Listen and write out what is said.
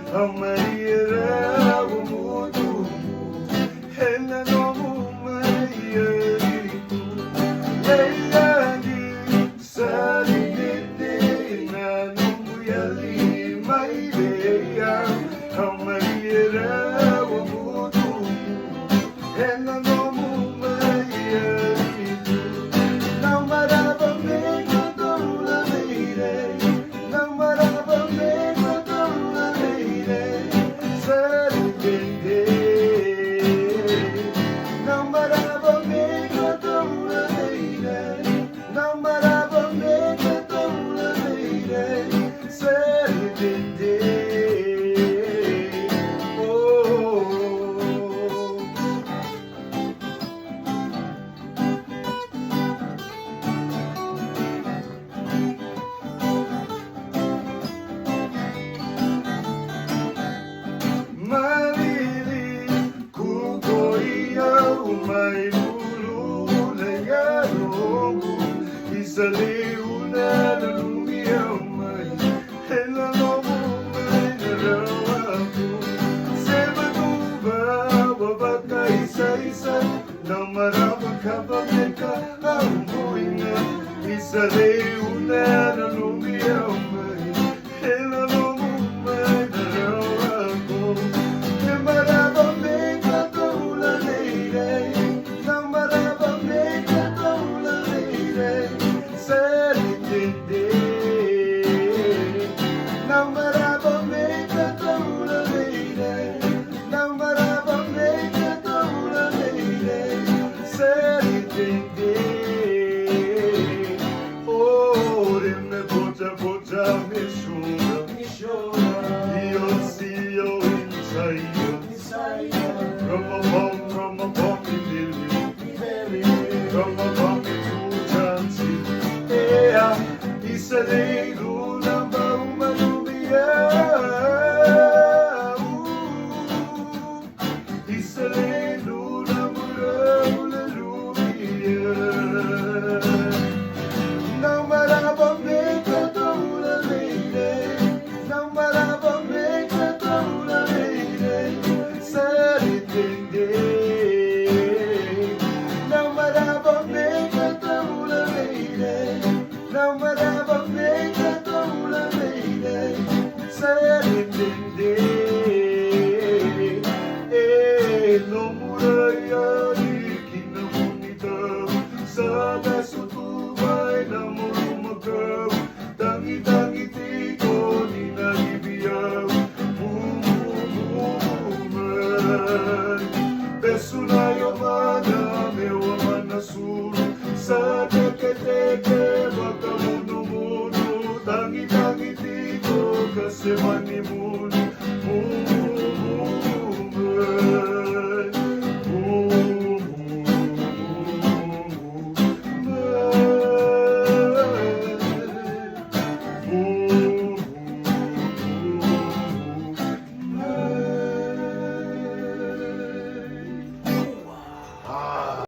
ang mahirap umutubo, na noong mahirito, layani sa liniti na numuyali may ideya, ang mahirap umutubo, na noong mahirito, nang marabang may katulad mayre, nang marabang may katulad mayre, sa liniti. Nang marabang may katulad mayre, nang marabang may katulad mayre, sa liniti. Malili kuko iyaw may lululayarong isaliuna na lumiyaw may helalomo may narawapo sebatuba wabaka isa-isa nang marabang kapag ka ang buhinga isaliuna na lumiyaw may helalomo may narawapo. Nang marabang may katulad mayre, nang marabang may katulad mayre, sa liniti. Nang marabang may katulad mayre, nang marabang may katulad mayre, sa liniti. Oh, rin na bota-bota misura, iyo siyo insa'yo. From a bomb in Delhi, from a bomb in Tujansi, isa lalo na bang malumiyaw? Isa lalo na mula lumiyaw. Nang marabang may katulad mayre, nang marabang may katulad mayre, sa liniti. Nang marabang may katulad mayre, nang marabang may katulad mayre, sa liniti. No murayari kinamunitaw sa dasutubay na murumagaw, tangi-tangi ko ni nagibiyaw, mumumuman. Beso na yamana, mewa man na suro, sa teke-teke, baka muno-muno, tangi-tangi ko kasi manimuno,